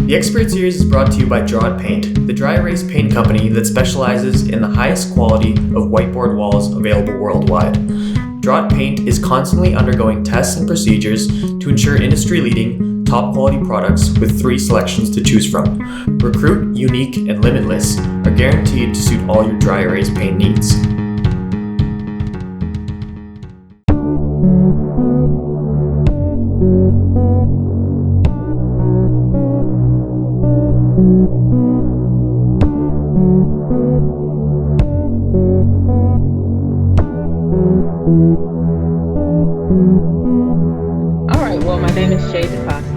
The Expert Series is brought to you by Draw It Paint, the dry erase paint company that specializes in the highest quality of whiteboard walls available worldwide. Draw It Paint is constantly undergoing tests and procedures to ensure industry-leading, top-quality products with 3 selections to choose from. Recruit, Unique, and Limitless are guaranteed to suit all your dry erase paint needs.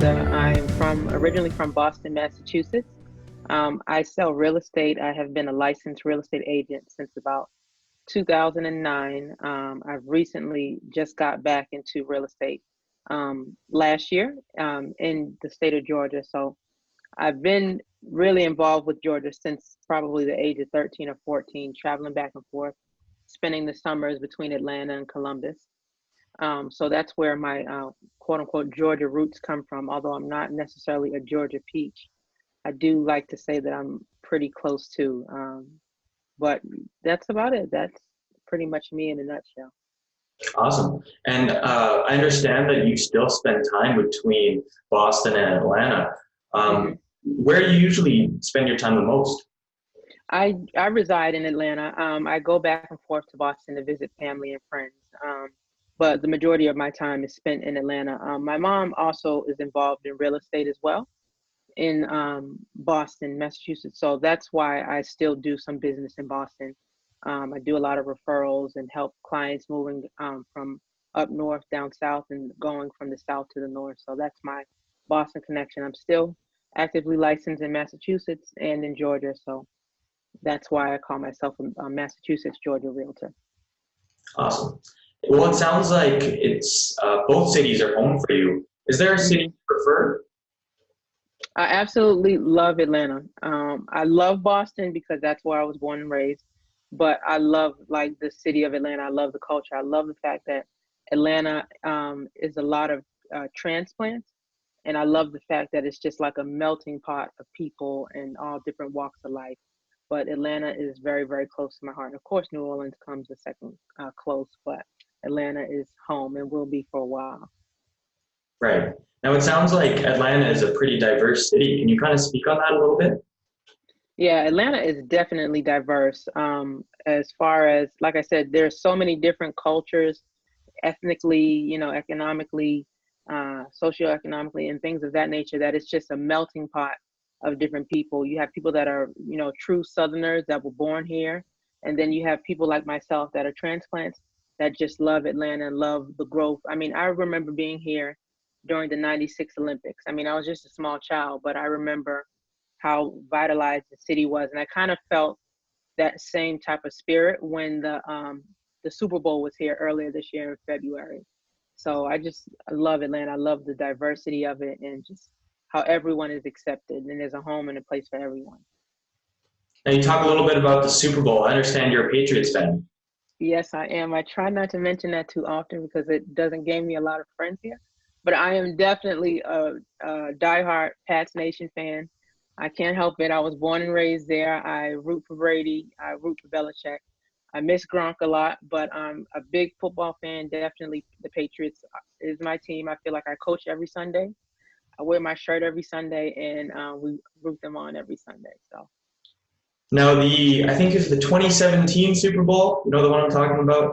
Costa. I'm originally from Boston, Massachusetts. I sell real estate. I have been a licensed real estate agent since about 2009. I've recently just got back into real estate last year in the state of Georgia. So I've been really involved with Georgia since probably the age of 13 or 14, traveling back and forth, spending the summers between Atlanta and Columbus. So that's where my quote unquote Georgia roots come from. Although I'm not necessarily a Georgia peach, I do like to say that I'm pretty close to. But that's about it. That's pretty much me in a nutshell. Awesome. And I understand that you still spend time between Boston and Atlanta. Where do you usually spend your time the most? I reside in Atlanta. I go back and forth to Boston to visit family and friends. But the majority of my time is spent in Atlanta. My mom also is involved in real estate as well in Boston, Massachusetts. So that's why I still do some business in Boston. I do a lot of referrals and help clients moving from up north down south and going from the south to the north. So that's my Boston connection. I'm still actively licensed in Massachusetts and in Georgia. So that's why I call myself a Massachusetts, Georgia realtor. Awesome. Well, it sounds like it's both cities are home for you. Is there a city you prefer? I absolutely love Atlanta. I love Boston because that's where I was born and raised. But I love like the city of Atlanta. I love the culture. I love the fact that Atlanta is a lot of transplants. And I love the fact that it's just like a melting pot of people and all different walks of life. But Atlanta is very, very close to my heart. And of course, New Orleans comes a second close, but Atlanta is home and will be for a while. Right. Now, it sounds like Atlanta is a pretty diverse city. Can you kind of speak on that a little bit? Yeah, Atlanta is definitely diverse. As far as, like I said, there's so many different cultures, ethnically, economically, socioeconomically, and things of that nature, that it's just a melting pot of different people. You have people that are, true Southerners that were born here. And then you have people like myself that are transplants that just love Atlanta and love the growth. I mean, I remember being here during the 96 Olympics. I mean, I was just a small child, but I remember how vitalized the city was. And I kind of felt that same type of spirit when the Super Bowl was here earlier this year in February. So I love Atlanta. I love the diversity of it and just how everyone is accepted and there's a home and a place for everyone. Now, you talk a little bit about the Super Bowl. I understand you're a Patriots fan. Yes, I am. I try not to mention that too often because it doesn't gain me a lot of friends here. But I am definitely a diehard Pats Nation fan. I can't help it. I was born and raised there. I root for Brady. I root for Belichick. I miss Gronk a lot, but I'm a big football fan. Definitely the Patriots is my team. I feel like I coach every Sunday. I wear my shirt every Sunday, and we root them on every Sunday. So. Now, I think it's the 2017 Super Bowl. You know the one I'm talking about?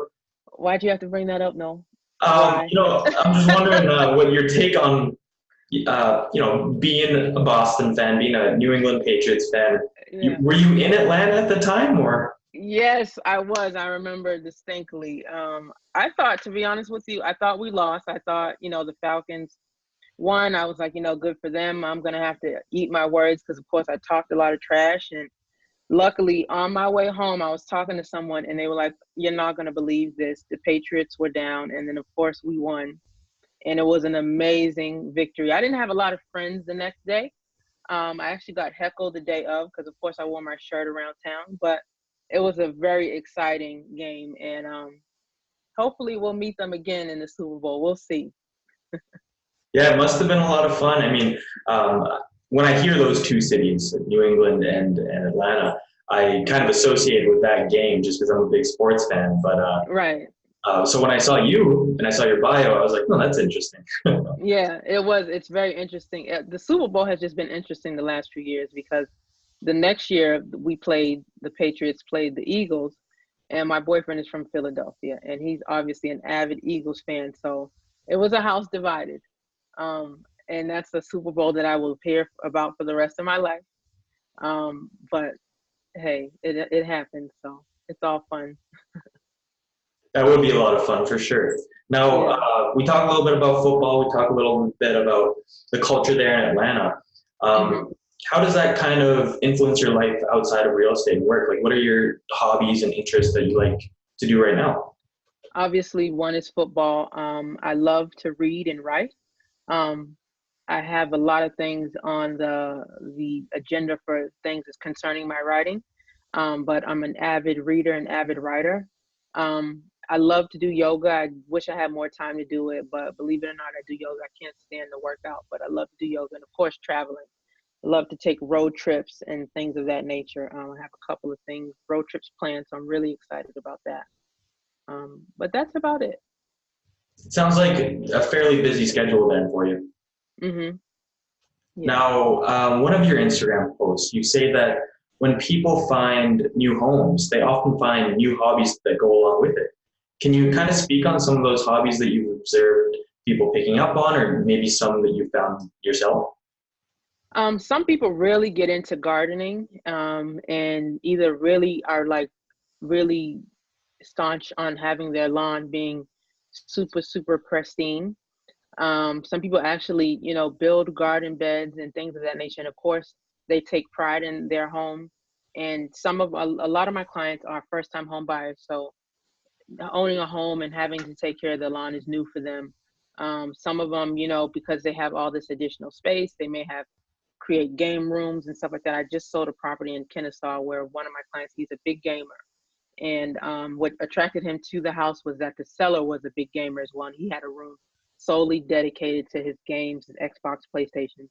Why'd you have to bring that up, Noel? I'm just wondering what your take on, being a Boston fan, being a New England Patriots fan. Yeah. Were you in Atlanta at the time, or? Yes, I was. I remember distinctly. I thought, to be honest with you, I thought we lost. I thought, the Falcons won. I was like, good for them. I'm going to have to eat my words because, of course, I talked a lot of trash. And luckily, on my way home, I was talking to someone and they were like, you're not going to believe this. The Patriots were down. And then, of course, we won. And it was an amazing victory. I didn't have a lot of friends the next day. I actually got heckled the day of because, of course, I wore my shirt around town. But it was a very exciting game. And hopefully we'll meet them again in the Super Bowl. We'll see. Yeah, it must have been a lot of fun. I mean, when I hear those two cities, New England and Atlanta, I kind of associate with that game just because I'm a big sports fan. But Right. so when I saw you and I saw your bio, I was like, no, that's interesting. Yeah, it's very interesting. The Super Bowl has just been interesting the last few years because the next year the Patriots played the Eagles, and my boyfriend is from Philadelphia, and he's obviously an avid Eagles fan. So it was a house divided. And that's the Super Bowl that I will hear about for the rest of my life. But hey, it happened, so it's all fun. That would be a lot of fun for sure. Now, Yeah. we talk a little bit about football. We talk a little bit about the culture there in Atlanta. Mhm. How does that kind of influence your life outside of real estate and work? Like, what are your hobbies and interests that you like to do right now? Obviously, one is football. I love to read and write. Um, I have a lot of things on the agenda for things that's concerning my writing, but I'm an avid reader and avid writer. I love to do yoga. I wish I had more time to do it, but believe it or not, I do yoga. I can't stand the workout, but I love to do yoga, and of course, traveling. I love to take road trips and things of that nature. I have a couple of road trips planned, so I'm really excited about that. But that's about it. It sounds like a fairly busy schedule then for you. Hmm. Yeah. Now, one of your Instagram posts, you say that when people find new homes, they often find new hobbies that go along with it. Can you kind of speak on some of those hobbies that you've observed people picking up on, or maybe some that you found yourself? Some people really get into gardening, and either really are like really staunch on having their lawn being super, super pristine. Some people actually, build garden beds and things of that nature. And of course, they take pride in their home. And a lot of my clients are first time home buyers. So owning a home and having to take care of the lawn is new for them. Some of them, because they have all this additional space, they may have create game rooms and stuff like that. I just sold a property in Kennesaw where one of my clients, he's a big gamer. And what attracted him to the house was that the seller was a big gamer as well. And he had a room solely dedicated to his games, his Xbox, PlayStation,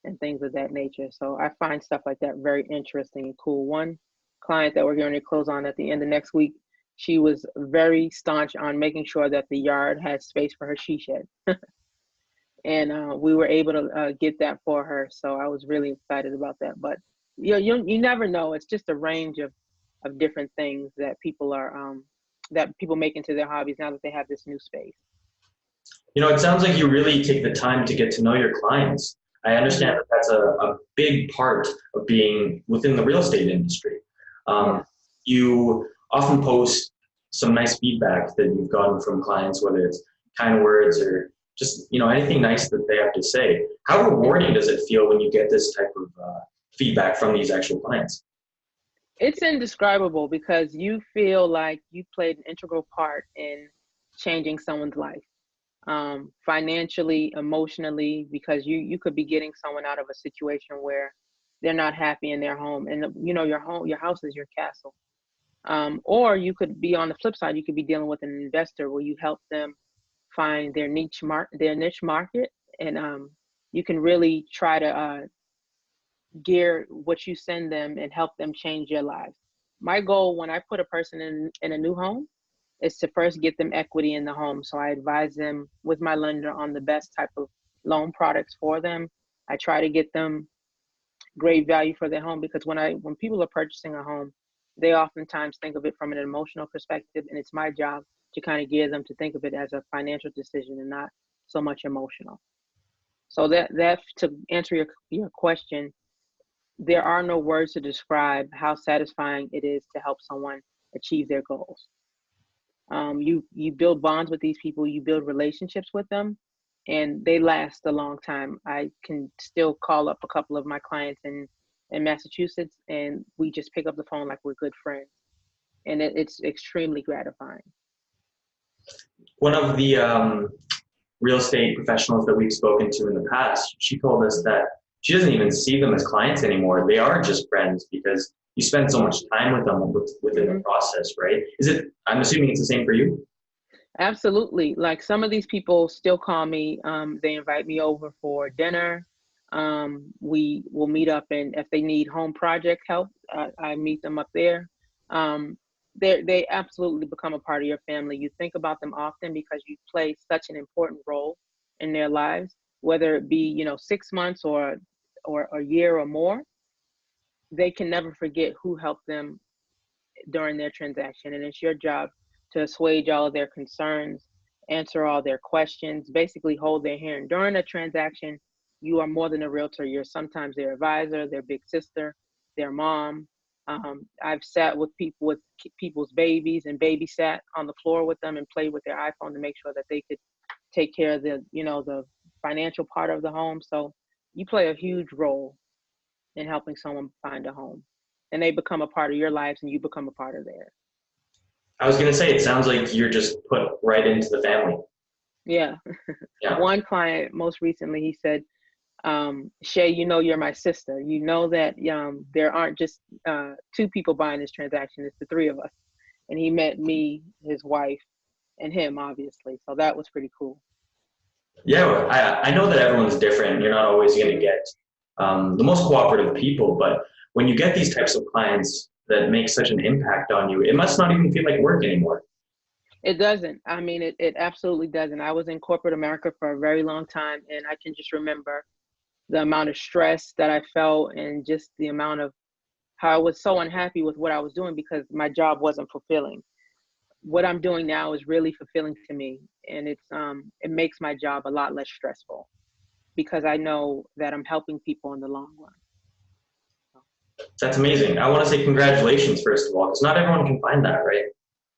and things of that nature. So I find stuff like that very interesting and cool. One client that we're going to close on at the end of next week, she was very staunch on making sure that the yard had space for her she shed. And we were able to get that for her. So I was really excited about that. But you never know. It's just a range of different things that people make into their hobbies now that they have this new space. It sounds like you really take the time to get to know your clients. I understand that that's a big part of being within the real estate industry. Yeah. You often post some nice feedback that you've gotten from clients, whether it's kind words or just anything nice that they have to say. How rewarding does it feel when you get this type of feedback from these actual clients? It's indescribable because you feel like you played an integral part in changing someone's life, financially, emotionally, because you could be getting someone out of a situation where they're not happy in their home, and your house is your castle. Or you could be on the flip side. You could be dealing with an investor where you help them find their niche market, and you can really try to gear what you send them and help them change their lives. My goal when I put a person in a new home is to first get them equity in the home. So I advise them with my lender on the best type of loan products for them. I try to get them great value for their home because when people are purchasing a home, they oftentimes think of it from an emotional perspective, and it's my job to kind of gear them to think of it as a financial decision and not so much emotional. So that to answer your question, there are no words to describe how satisfying it is to help someone achieve their goals. You build bonds with these people, you build relationships with them, and they last a long time. I can still call up a couple of my clients in Massachusetts, and we just pick up the phone like we're good friends, and it's extremely gratifying. One of the real estate professionals that we've spoken to in the past, she told us that she doesn't even see them as clients anymore. They are just friends because you spend so much time with them within the process, right? I'm assuming it's the same for you? Absolutely. Like some of these people still call me. They invite me over for dinner. We will meet up, and if they need home project help, I meet them up there. They absolutely become a part of your family. You think about them often because you play such an important role in their lives, whether it be 6 months or a year or more. They can never forget who helped them during their transaction, and it's your job to assuage all of their concerns, answer all their questions, basically hold their hand. During a transaction, you are more than a realtor. You're sometimes their advisor, their big sister, their mom. I've sat with people with people's babies and babysat on the floor with them and played with their iPhone to make sure that they could take care of the financial part of the home. So you play a huge role in helping someone find a home, and they become a part of your lives and you become a part of theirs. I was going to say, it sounds like you're just put right into the family. Yeah. Yeah. One client most recently, he said, Sheay, you're my sister. You know that there aren't just two people buying this transaction, it's the three of us. And he met me, his wife, and him, obviously. So that was pretty cool. Yeah, well, I know that everyone's different. You're not always going to get the most cooperative people, but when you get these types of clients that make such an impact on you, it must not even feel like work anymore. It doesn't. I mean, it absolutely doesn't. I was in corporate America for a very long time, and I can just remember the amount of stress that I felt and just the amount of how I was so unhappy with what I was doing because my job wasn't fulfilling. What I'm doing now is really fulfilling to me, and it makes my job a lot less stressful because I know that I'm helping people in the long run. That's amazing. I want to say congratulations, first of all, because not everyone can find that, right?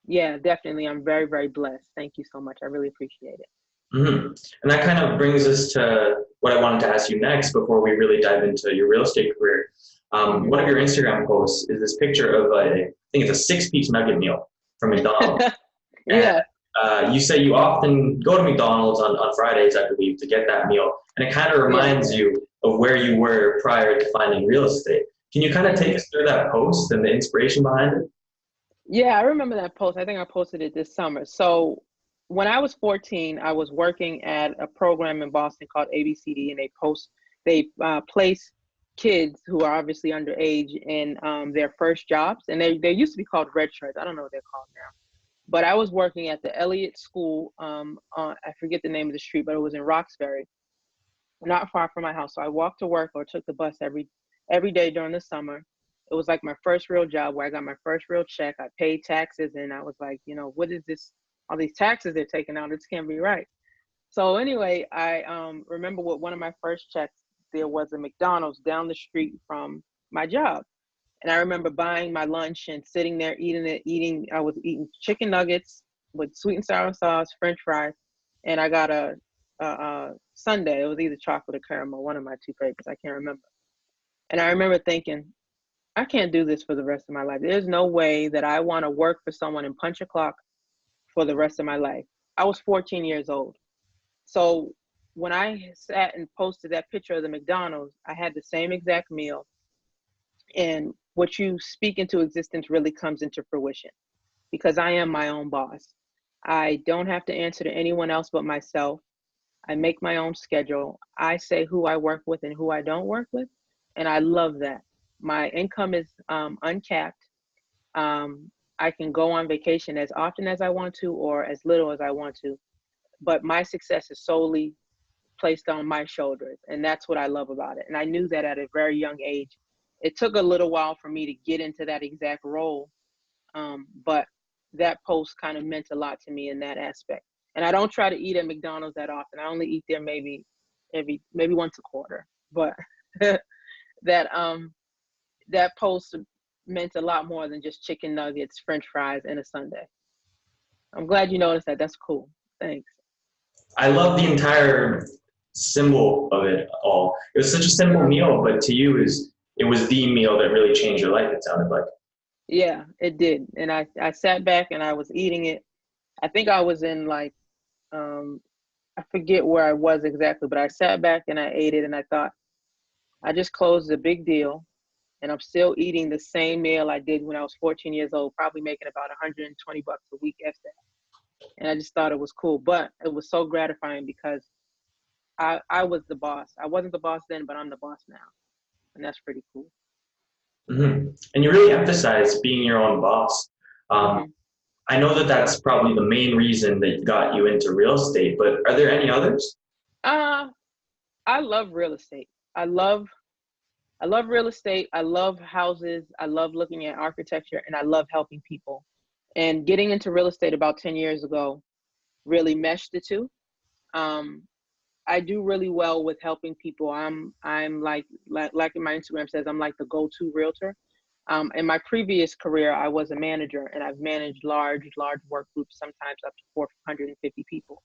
Yeah, definitely. I'm very, very blessed. Thank you so much. I really appreciate it. Mm-hmm. And that kind of brings us to what I wanted to ask you next before we really dive into your real estate career. One of your Instagram posts is this picture of I think it's a 6-piece nugget meal from McDonald's. Yeah. And, you say you often go to McDonald's on Fridays, I believe, to get that meal. And it kind of reminds you of where you were prior to finding real estate. Can you kind of take us through that post and the inspiration behind it? Yeah, I remember that post. I think I posted it this summer. So when I was 14, I was working at a program in Boston called ABCD, and they place kids who are obviously underage in their first jobs, and they used to be called red shirts. I don't know what they're called now. But I was working at the Elliott School. I forget the name of the street, but it was in Roxbury, not far from my house. So I walked to work or took the bus every day during the summer. It was like my first real job where I got my first real check. I paid taxes, and I was like, what is this? All these taxes they're taking out, this can't be right. So anyway, I remember with one of my first checks, there was a McDonald's down the street from my job. And I remember buying my lunch and sitting there I was eating chicken nuggets with sweet and sour sauce, French fries, and I got a sundae. It was either chocolate or caramel, one of my two favorites. I can't remember. And I remember thinking, I can't do this for the rest of my life. There's no way that I want to work for someone and punch a clock for the rest of my life. I was 14 years old. So when I sat and posted that picture of the McDonald's, I had the same exact meal. And what you speak into existence really comes into fruition because I am my own boss. I don't have to answer to anyone else but myself. I make my own schedule. I say who I work with and who I don't work with. And I love that. My income is uncapped. I can go on vacation as often as I want to or as little as I want to. But my success is solely placed on my shoulders. And that's what I love about it. And I knew that at a very young age. It took a little while for me to get into that exact role. But that post kind of meant a lot to me in that aspect. And I don't try to eat at McDonald's that often. I only eat there maybe once a quarter. But that post meant a lot more than just chicken nuggets, French fries, and a sundae. I'm glad you noticed that. That's cool. Thanks. I love the entire symbol of it all. It was such a simple meal, but to you it was the meal that really changed your life, it sounded like. Yeah, it did. And I sat back and I was eating it. I think I was in I forget where I was exactly, but I sat back and I ate it and I thought, I just closed a big deal and I'm still eating the same meal I did when I was 14 years old, probably making about $120 a week after that. And I just thought it was cool, but it was so gratifying because I was the boss. I wasn't the boss then, but I'm the boss now, and that's pretty cool. Mm-hmm. And you really emphasize being your own boss. Mm-hmm. I know that that's probably the main reason that got you into real estate, but are there any others? I love real estate. I love real estate. I love houses. I love looking at architecture, and I love helping people. And getting into real estate about 10 years ago really meshed the two. Um, I do really well with helping people. I'm like in my Instagram says, I'm like the go-to realtor. In my previous career, I was a manager, and I've managed large work groups, sometimes up to 450 people.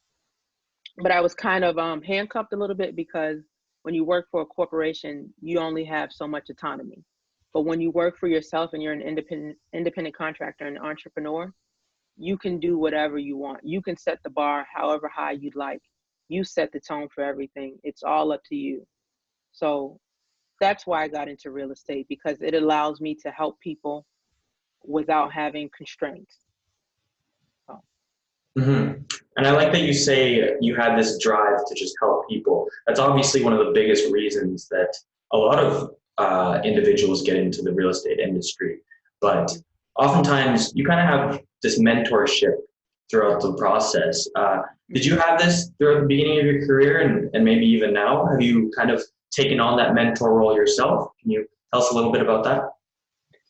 But I was kind of handcuffed a little bit because when you work for a corporation, you only have so much autonomy. But when you work for yourself and you're an independent contractor and entrepreneur, you can do whatever you want. You can set the bar however high you'd like. You set the tone for everything. It's all up to you. So that's why I got into real estate, because it allows me to help people without having constraints. So. Mm-hmm. And I like that you say you had this drive to just help people. That's obviously one of the biggest reasons that a lot of individuals get into the real estate industry. But oftentimes you kind of have this mentorship throughout the process. Did you have this throughout the beginning of your career and maybe even now? Have you kind of taken on that mentor role yourself? Can you tell us a little bit about that?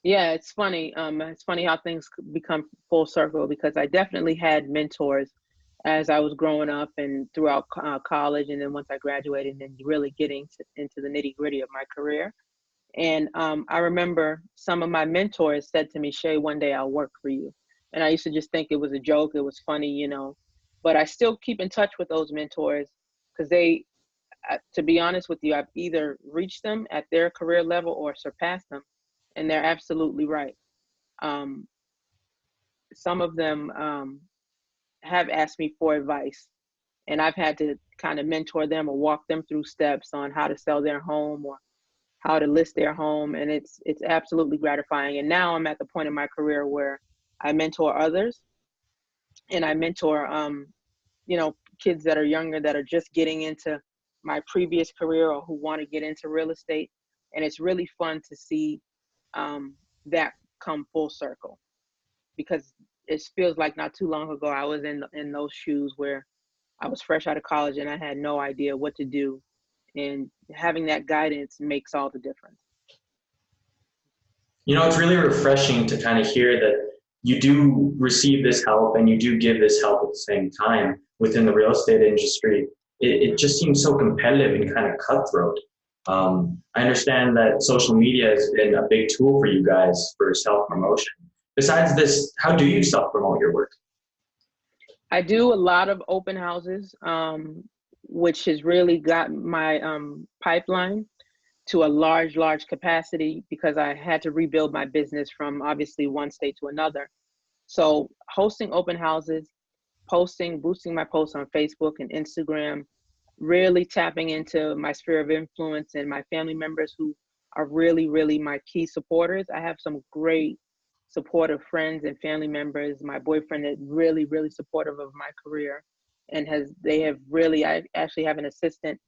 Yeah, it's funny. It's funny how things become full circle, because I definitely had mentors as I was growing up and throughout college, and then once I graduated and really getting into the nitty gritty of my career. And I remember some of my mentors said to me, "Sheay, one day I'll work for you." And I used to just think it was a joke. It was funny, you know, but I still keep in touch with those mentors, because they, to be honest with you, I've either reached them at their career level or surpassed them. And they're absolutely right. Some of them have asked me for advice, and I've had to kind of mentor them or walk them through steps on how to sell their home or how to list their home. And it's absolutely gratifying. And now I'm at the point in my career where I mentor others, and I mentor, you know, kids that are younger that are just getting into my previous career or who want to get into real estate. And it's really fun to see that come full circle, because it feels like not too long ago I was in those shoes where I was fresh out of college and I had no idea what to do, and having that guidance makes all the difference. You know, it's really refreshing to kind of hear that you do receive this help and you do give this help at the same time within the real estate industry. It just seems so competitive and kind of cutthroat. I understand that social media has been a big tool for you guys for self-promotion. Besides this, how do you self-promote your work? I do a lot of open houses, which has really got my pipeline to a large capacity, because I had to rebuild my business from obviously one state to another. So hosting open houses, boosting my posts on Facebook and Instagram, really tapping into my sphere of influence and my family members who are really my key supporters. I have some great supportive friends and family members. My boyfriend is really supportive of my career, and I actually have an assistant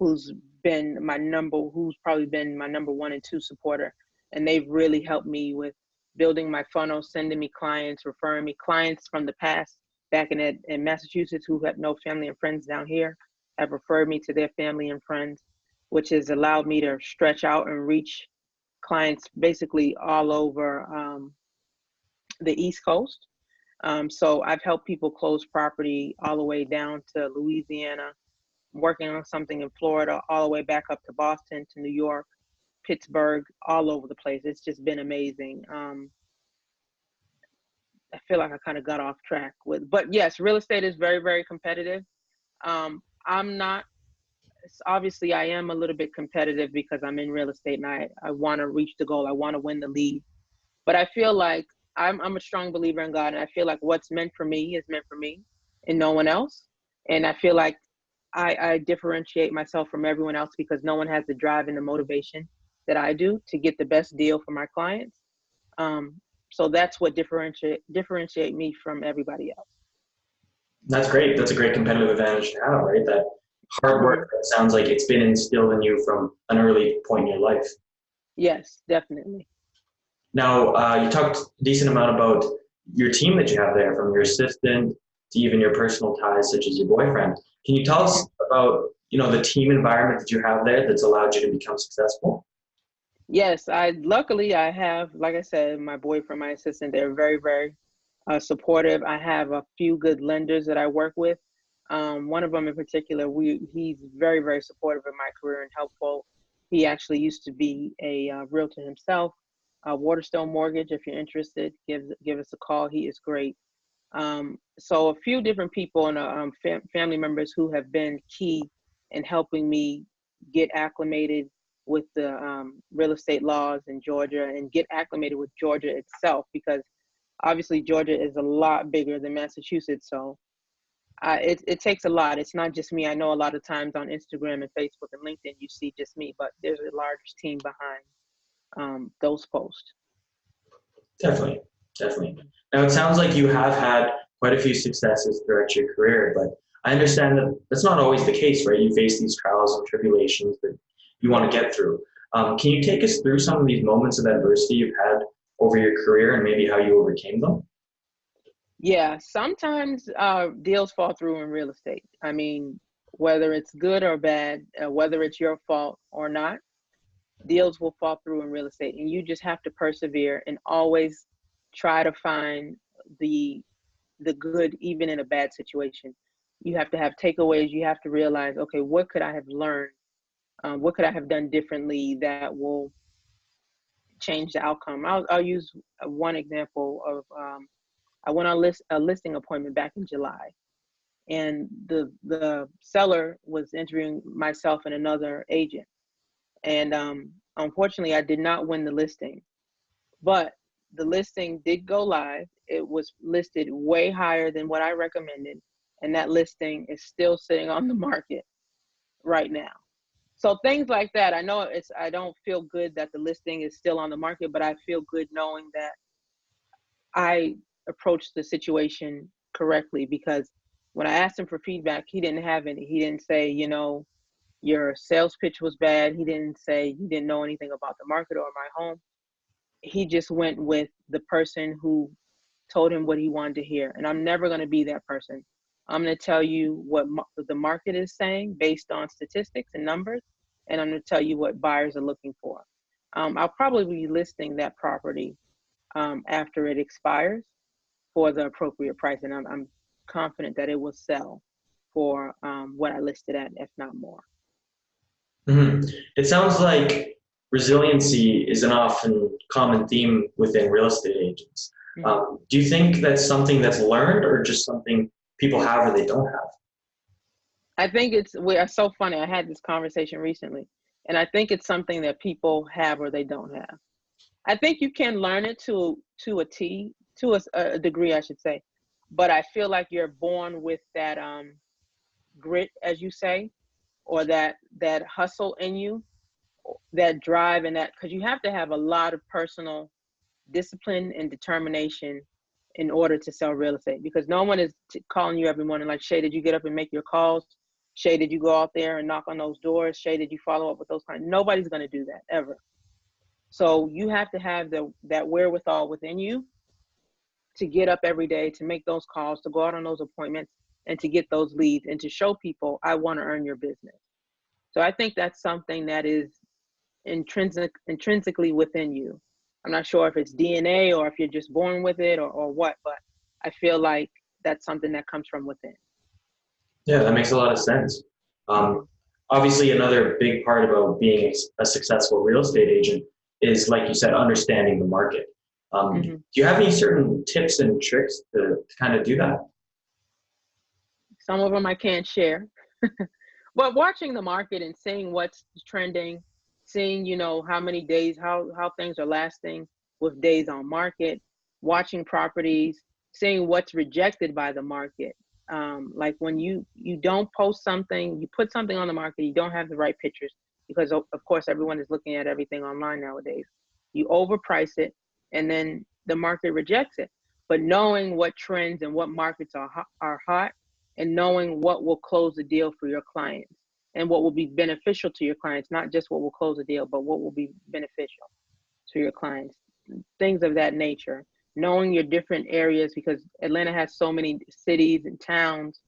who's probably been my number 1 and 2 supporter. And they've really helped me with building my funnel, sending me clients, referring me clients from the past back in Massachusetts who have no family and friends down here, have referred me to their family and friends, which has allowed me to stretch out and reach clients basically all over the East Coast. So I've helped people close property all the way down to Louisiana, working on something in Florida, all the way back up to Boston, to New York, Pittsburgh, all over the place. It's just been amazing. I feel like I kind of got off track but yes, real estate is very competitive. Obviously I am a little bit competitive because I'm in real estate and I want to reach the goal. I want to win the lead, but I feel like I'm a strong believer in God, and I feel like what's meant for me is meant for me and no one else. And I feel like I differentiate myself from everyone else because no one has the drive and the motivation that I do to get the best deal for my clients. So that's what differentiate me from everybody else. That's great. That's a great competitive advantage to have, right? That hard work that sounds like it's been instilled in you from an early point in your life. Yes, definitely. Now, you talked a decent amount about your team that you have there, from your assistant to even your personal ties, such as your boyfriend. Can you tell us about, the team environment that you have there that's allowed you to become successful? Yes, luckily I have, like I said, my boyfriend, my assistant, they're very, very supportive. I have a few good lenders that I work with. One of them in particular, he's very, very supportive of my career and helpful. He actually used to be a realtor himself. Waterstone Mortgage, if you're interested, give us a call. He is great. So a few different people and family members who have been key in helping me get acclimated with the real estate laws in Georgia and get acclimated with Georgia itself, because obviously Georgia is a lot bigger than Massachusetts. So it takes a lot. It's not just me. I know a lot of times on Instagram and Facebook and LinkedIn, you see just me, but there's a large team behind those posts. Definitely, definitely. Now, it sounds like you have had quite a few successes throughout your career, but I understand that that's not always the case, right? You face these trials and tribulations that you want to get through. Can you take us through some of these moments of adversity you've had over your career and maybe how you overcame them? Yeah, sometimes deals fall through in real estate. I mean, whether it's good or bad, whether it's your fault or not, deals will fall through in real estate, and you just have to persevere and always try to find the good even in a bad situation. You have to have takeaways. You have to realize, okay, what could I have learned? What could I have done differently that will change the outcome? I'll use one example of I went on a listing appointment back in July, and the seller was interviewing myself and another agent. And unfortunately, I did not win the listing, but the listing did go live. It was listed way higher than what I recommended, and that listing is still sitting on the market right now. So things like that. I don't feel good that the listing is still on the market, but I feel good knowing that I approached the situation correctly, because when I asked him for feedback, he didn't have any. He didn't say, your sales pitch was bad. He didn't say he didn't know anything about the market or my home. He just went with the person who told him what he wanted to hear. And I'm never going to be that person. I'm going to tell you what the market is saying based on statistics and numbers, and I'm going to tell you what buyers are looking for. I'll probably be listing that property after it expires for the appropriate price, and I'm confident that it will sell for what I listed at, if not more. Mm-hmm. It sounds like resiliency is an often common theme within real estate agents. Mm-hmm. Do you think that's something that's learned or just something people have or they don't have? I think it's so funny. I had this conversation recently, and I think it's something that people have or they don't have. I think you can learn it to a degree, I should say, but I feel like you're born with that grit, as you say, or that hustle in you, that drive, and that, because you have to have a lot of personal discipline and determination in order to sell real estate, because no one is calling you every morning like, Sheay, did you get up and make your calls? Sheay, did you go out there and knock on those doors? Sheay, did you follow up with those clients? Nobody's going to do that ever. So you have to have that wherewithal within you to get up every day, to make those calls, to go out on those appointments, and to get those leads, and to show people, I want to earn your business. So I think that's something that is intrinsically within you. I'm not sure if it's DNA or if you're just born with it or what, but I feel like that's something that comes from within. Yeah, that makes a lot of sense. Obviously, another big part about being a successful real estate agent is, like you said, understanding the market. Do you have any certain tips and tricks to kind of do that? Some of them I can't share. But watching the market and seeing what's trending, seeing, how many days, how things are lasting with days on market, watching properties, seeing what's rejected by the market. Like when you don't post something, you put something on the market, you don't have the right pictures, because of course everyone is looking at everything online nowadays. You overprice it, and then the market rejects it. But knowing what trends and what markets are hot, and knowing what will close the deal for your clients. and what will be beneficial to your clients, not just what will close a deal, but what will be beneficial to your clients, things of that nature. Knowing your different areas, because Atlanta has so many cities and towns,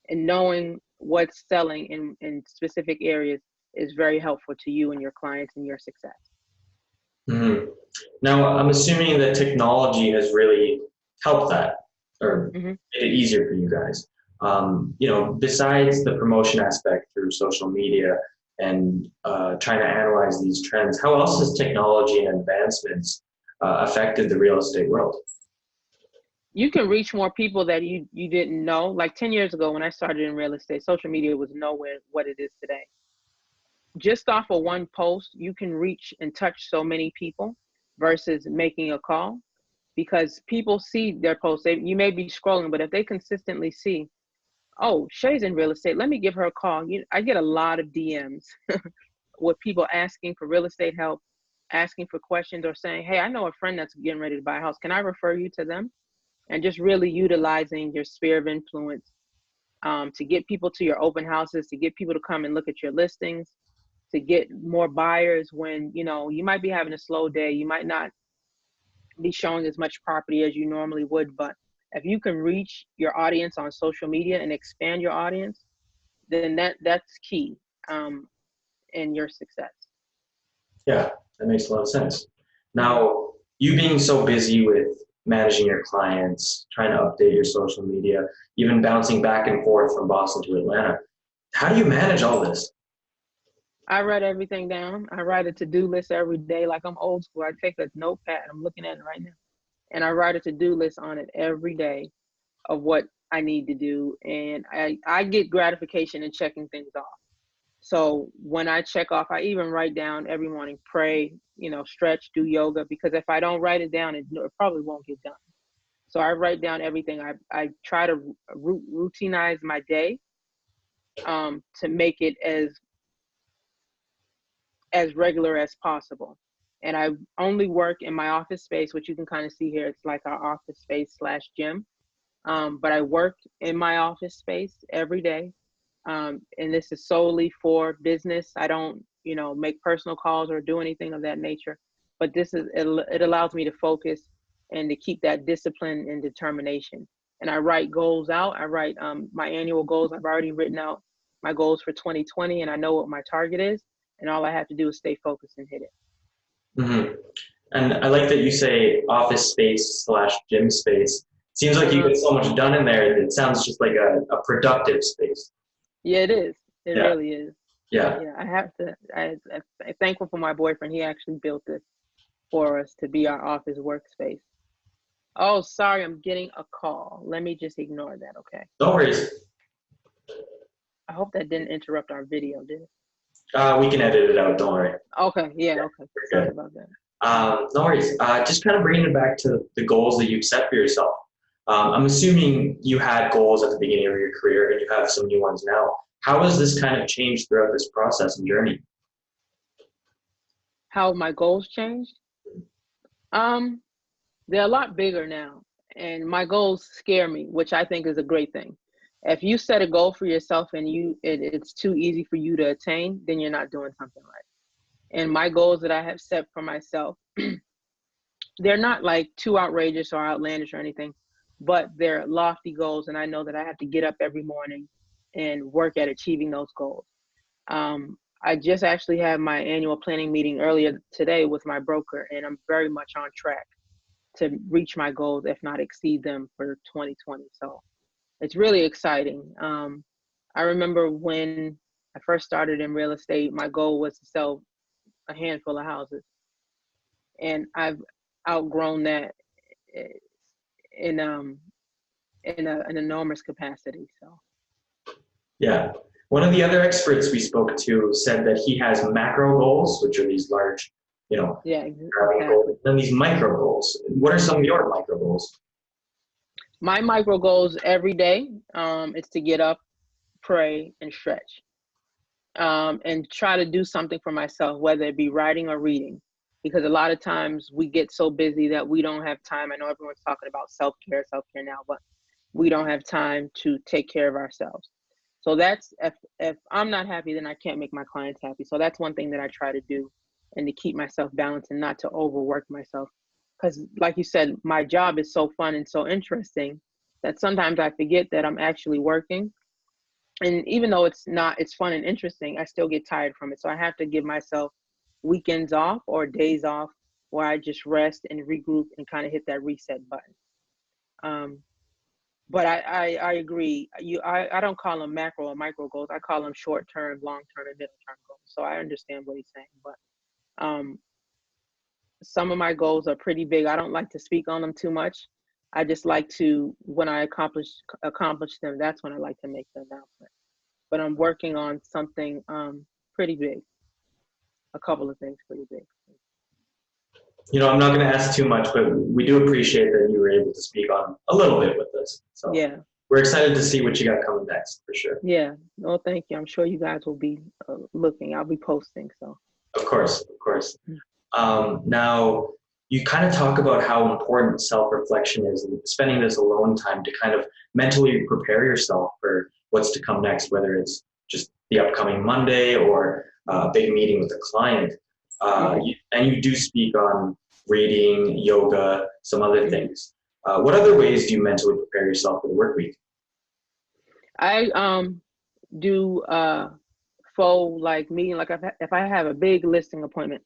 and knowing what's selling in specific areas is very helpful to you and your clients and your success. Mm-hmm. Now, I'm assuming that technology has really helped that, or made it easier for you guys. Besides the promotion aspect through social media and trying to analyze these trends, how else has technology and advancements affected the real estate world? You can reach more people that you didn't know. Like 10 years ago when I started in real estate, social media was nowhere what it is today. Just off of one post, you can reach and touch so many people versus making a call, because people see their posts. You may be scrolling, but if they consistently see, oh, Shay's in real estate, let me give her a call. I get a lot of DMs with people asking for real estate help, asking for questions, or saying, hey, I know a friend that's getting ready to buy a house. Can I refer you to them? And just really utilizing your sphere of influence to get people to your open houses, to get people to come and look at your listings, to get more buyers when, you might be having a slow day. You might not be showing as much property as you normally would, but if you can reach your audience on social media and expand your audience, then that's key in your success. Yeah, that makes a lot of sense. Now, you being so busy with managing your clients, trying to update your social media, even bouncing back and forth from Boston to Atlanta, how do you manage all this? I write everything down. I write a to-do list every day. Like I'm old school. I take a notepad. I'm looking at it right now. And I write a to-do list on it every day of what I need to do. And I get gratification in checking things off. So when I check off, I even write down every morning, pray, stretch, do yoga, because if I don't write it down, it probably won't get done. So I write down everything. I try to routinize my day to make it as regular as possible. And I only work in my office space, which you can kind of see here. It's like our office space / gym. But I work in my office space every day. And this is solely for business. I don't, make personal calls or do anything of that nature. But it allows me to focus and to keep that discipline and determination. And I write goals out. I write my annual goals. I've already written out my goals for 2020, and I know what my target is. And all I have to do is stay focused and hit it. Mm-hmm. And I like that you say office space / gym space. Seems like you get so much done in there. It sounds just like a productive space. Yeah, it is. It really is. Yeah. Yeah, I have to. I'm thankful for my boyfriend. He actually built this for us to be our office workspace. Oh, sorry, I'm getting a call. Let me just ignore that, okay? No worries. I hope that didn't interrupt our video, did it? We can edit it out, don't worry. Okay, yeah, okay. Sorry about that. No worries. Just kind of bringing it back to the goals that you've set for yourself. I'm assuming you had goals at the beginning of your career and you have some new ones now. How has this kind of changed throughout this process and journey? How my goals changed? They're a lot bigger now, and my goals scare me, which I think is a great thing. If you set a goal for yourself and it's too easy for you to attain, then you're not doing something right. And my goals that I have set for myself, they're not like too outrageous or outlandish or anything, but they're lofty goals. And I know that I have to get up every morning and work at achieving those goals. I just actually had my annual planning meeting earlier today with my broker, and I'm very much on track to reach my goals, if not exceed them, for 2020. So it's really exciting. I remember when I first started in real estate, my goal was to sell a handful of houses. And I've outgrown that in an enormous capacity. So. Yeah. One of the other experts we spoke to said that he has macro goals, which are these large, yeah, exactly. goals, and these micro goals. What are some of your micro goals? My micro goals every day is to get up, pray, and stretch, and try to do something for myself, whether it be writing or reading, because a lot of times we get so busy that we don't have time. I know everyone's talking about self-care now, but we don't have time to take care of ourselves. So that's if I'm not happy, then I can't make my clients happy. So that's one thing that I try to do, and to keep myself balanced and not to overwork myself. Because like you said, my job is so fun and so interesting that sometimes I forget that I'm actually working. And even though it's fun and interesting, I still get tired from it. So I have to give myself weekends off or days off where I just rest and regroup and kind of hit that reset button. But I agree. I don't call them macro or micro goals. I call them short term, long term, and middle term goals. So I understand what he's saying. But some of my goals are pretty big. I don't like to speak on them too much. I just like to, when I accomplish them, that's when I like to make the announcement. But I'm working on something pretty big. A couple of things pretty big. I'm not going to ask too much, but we do appreciate that you were able to speak on a little bit with us. So yeah, we're excited to see what you got coming next, for sure. Yeah, no, thank you. I'm sure you guys will be looking. I'll be posting. So. Of course. Now, you kind of talk about how important self-reflection is and spending this alone time to kind of mentally prepare yourself for what's to come next, whether it's just the upcoming Monday or a big meeting with a client. And you do speak on reading, yoga, some other things. What other ways do you mentally prepare yourself for the work week? I do faux meeting. Like if I have a big listing appointment,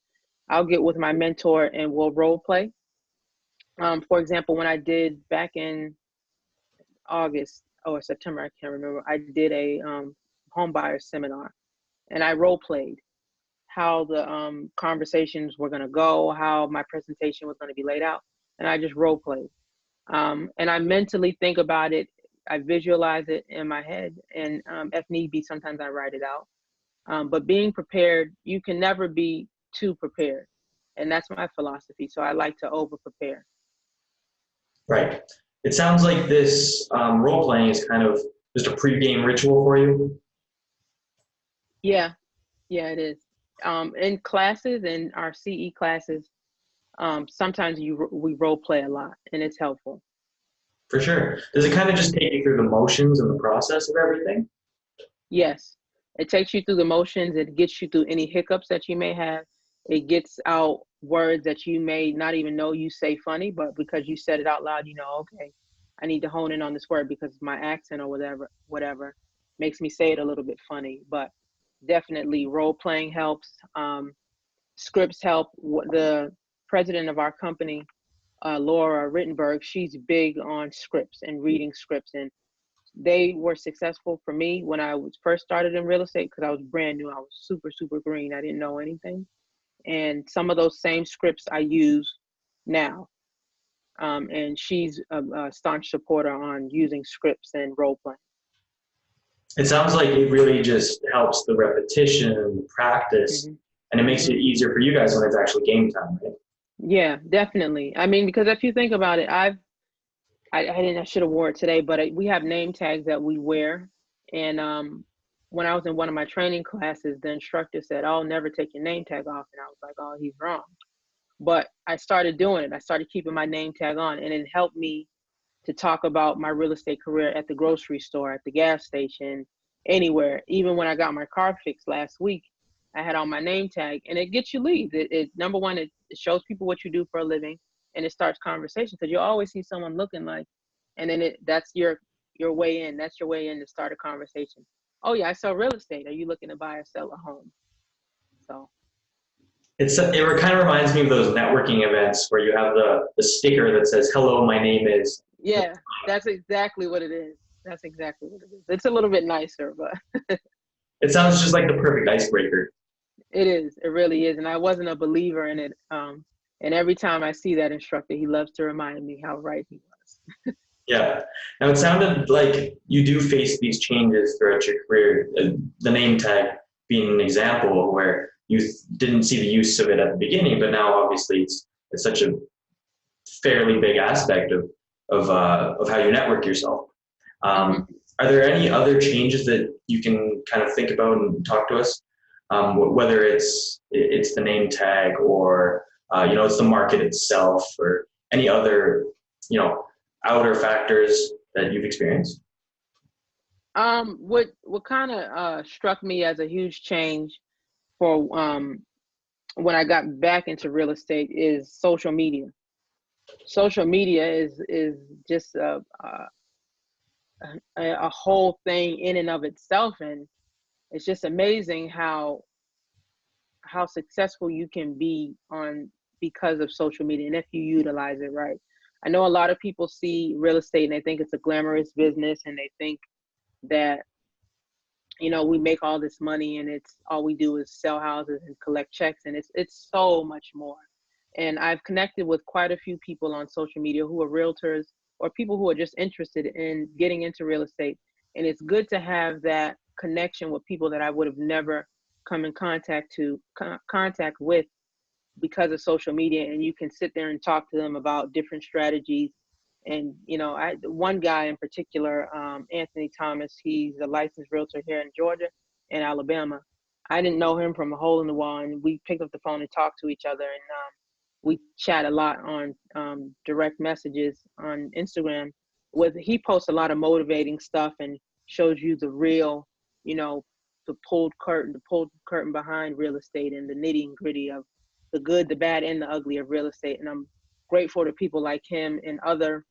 I'll get with my mentor and we'll role play. For example, when I did back in August or September, I can't remember, I did a home buyer seminar, and I role played how the conversations were going to go, how my presentation was going to be laid out, and I just role played. And I mentally think about it. I visualize it in my head, and if need be, sometimes I write it out. But being prepared, you can never be too prepared, and that's my philosophy. So I like to over prepare. Right. It sounds like this role playing is kind of just a pre-game ritual for you. Yeah, it is. In classes, in our CE classes, sometimes we role play a lot, and it's helpful. For sure. Does it kind of just take you through the motions and the process of everything? Yes, it takes you through the motions. It gets you through any hiccups that you may have. It gets out words that you may not even know you say funny, but because you said it out loud, okay, I need to hone in on this word because my accent or whatever makes me say it a little bit funny. But definitely role playing helps. Scripts help. The president of our company, Laura Rittenberg, she's big on scripts and reading scripts, and they were successful for me when I was first started in real estate because I was brand new. I was super, super green. I didn't know anything. And some of those same scripts I use now. And she's a staunch supporter on using scripts and role playing. It sounds like it really just helps the repetition and the practice, and it makes it easier for you guys when it's actually game time, right? Yeah, definitely. I mean, because if you think about it, I should have wore it today, but we have name tags that we wear. And when I was in one of my training classes, the instructor said, "Oh, never take your name tag off." And I was like, "Oh, he's wrong." But I started doing it. I started keeping my name tag on, and it helped me to talk about my real estate career at the grocery store, at the gas station, anywhere. Even when I got my car fixed last week, I had on my name tag, and it gets you leads. It number one, it shows people what you do for a living, and it starts conversation because you always see someone looking like, and then that's your way in. That's your way in to start a conversation. Oh yeah, I sell real estate. Are you looking to buy or sell a home? So. It kind of reminds me of those networking events where you have the sticker that says, "Hello, my name is." Yeah, that's exactly what it is. That's exactly what it is. It's a little bit nicer, but. It sounds just like the perfect icebreaker. It is. It really is. And I wasn't a believer in it. And every time I see that instructor, he loves to remind me how right he was. Yeah. Now, it sounded like you do face these changes throughout your career. The name tag being an example where you didn't see the use of it at the beginning, but now obviously it's such a fairly big aspect of how you network yourself. Are there any other changes that you can kind of think about and talk to us? Whether it's the name tag or it's the market itself or any other outer factors that you've experienced? What kind of struck me as a huge change for when I got back into real estate is social media. Social media is just a whole thing in and of itself, and it's just amazing how successful you can be on because of social media, and if you utilize it right. I know a lot of people see real estate and they think it's a glamorous business, and they think that, you know, we make all this money and it's all we do is sell houses and collect checks, and it's so much more. And I've connected with quite a few people on social media who are realtors or people who are just interested in getting into real estate. And it's good to have that connection with people that I would have never come in contact with because of social media. And you can sit there and talk to them about different strategies. And, you know, one guy in particular, Anthony Thomas, he's a licensed realtor here in Georgia and Alabama. I didn't know him from a hole in the wall, and we picked up the phone and talked to each other. And we chat a lot on direct messages on Instagram. He posts a lot of motivating stuff and shows you the real, you know, the pulled curtain behind real estate and the nitty and gritty of the good, the bad, and the ugly of real estate. And I'm grateful to people like him and other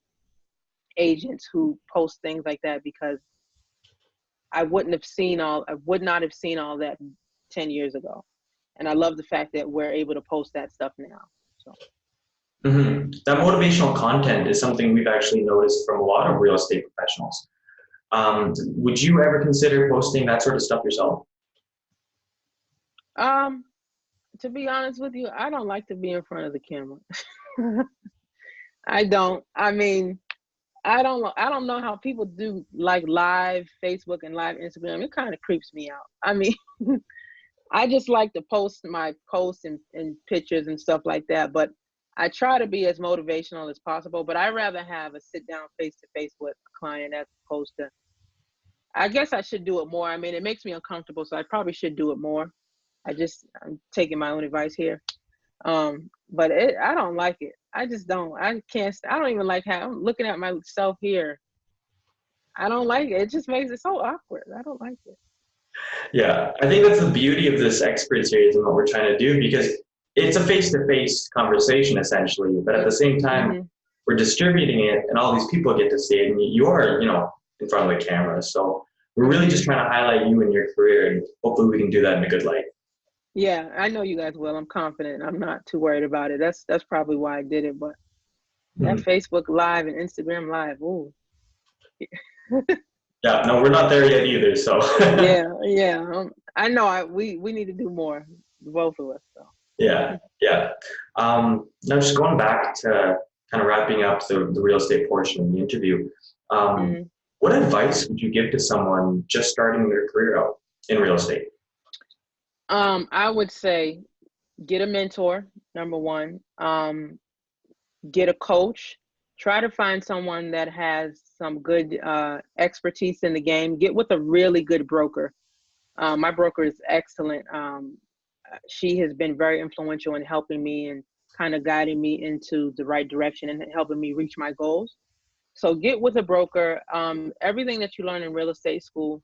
agents who post things like that, because I would not have seen all that 10 years ago. And I love the fact that we're able to post that stuff now. So. That motivational content is something we've actually noticed from a lot of real estate professionals. Would you ever consider posting that sort of stuff yourself? To be honest with you, I don't like to be in front of the camera. I don't. I mean, I don't know how people do like live Facebook and live Instagram. It kind of creeps me out. I mean, I just like to post my posts and pictures and stuff like that. But I try to be as motivational as possible. But I rather have a sit down face to face with a client as opposed to. I guess I should do it more. I mean, it makes me uncomfortable, so I probably should do it more. I'm taking my own advice here. But I don't like it. I just don't. I don't even like how I'm looking at myself here. I don't like it. It just makes it so awkward. I don't like it. Yeah, I think that's the beauty of this expert series and what we're trying to do, because it's a face-to-face conversation essentially, but at the same time, we're distributing it and all these people get to see it, and you're, you know, in front of the camera. So we're really just trying to highlight you and your career, and hopefully we can do that in a good light. Yeah, I know you guys will. I'm confident. I'm not too worried about it. That's probably why I did it. But that Facebook Live and Instagram Live, ooh. Yeah, no, we're not there yet either. So yeah. I know. We need to do more, both of us. So. Yeah. Now, just going back to kind of wrapping up the real estate portion of the interview. What advice would you give to someone just starting their career out in real estate? I would say get a mentor, number one. Get a coach. Try to find someone that has some good expertise in the game. Get with a really good broker. My broker is excellent. She has been very influential in helping me and kind of guiding me into the right direction and helping me reach my goals. So get with a broker. Everything that you learn in real estate school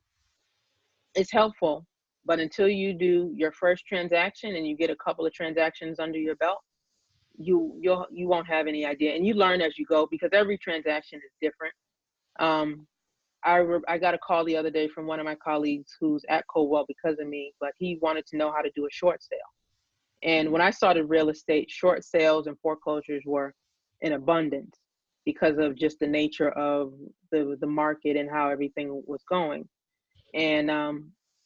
is helpful. But until you do your first transaction and you get a couple of transactions under your belt, you won't have any idea. And you learn as you go, because every transaction is different. I got a call the other day from one of my colleagues who's at Coldwell because of me, but he wanted to know how to do a short sale. And when I started real estate, short sales and foreclosures were in abundance because of just the nature of the market and how everything was going. And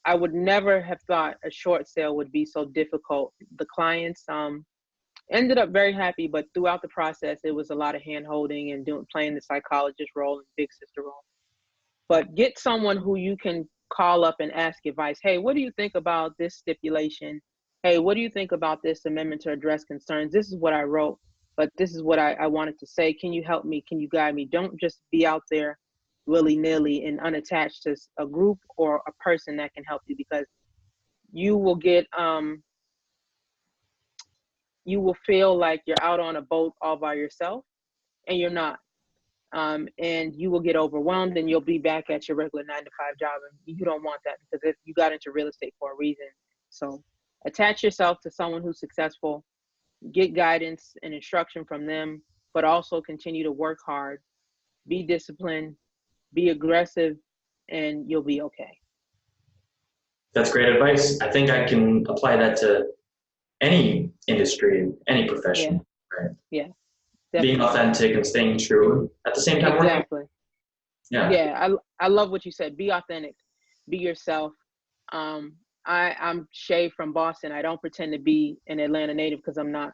I would never have thought a short sale would be so difficult. The clients ended up very happy, but throughout the process, it was a lot of hand holding and playing the psychologist role and big sister role. But get someone who you can call up and ask advice. Hey, what do you think about this stipulation? Hey, what do you think about this amendment to address concerns? This is what I wrote, but this is what I wanted to say. Can you help me? Can you guide me? Don't just be out there willy-nilly and unattached to a group or a person that can help you, because you will get you will feel like you're out on a boat all by yourself, and you're not. and you will get overwhelmed and you'll be back at your regular 9 to 5 job. And you don't want that, because if you got into real estate for a reason. So attach yourself to someone who's successful, get guidance and instruction from them, but also continue to work hard, be disciplined, be aggressive, and you'll be okay. That's great advice. I think I can apply that to any industry, any profession. Yeah. Right? Yeah. Definitely. Being authentic and staying true at the same time. Exactly. Yeah. Yeah. I love what you said. Be authentic. Be yourself. I'm Sheay from Boston. I don't pretend to be an Atlanta native, because I'm not.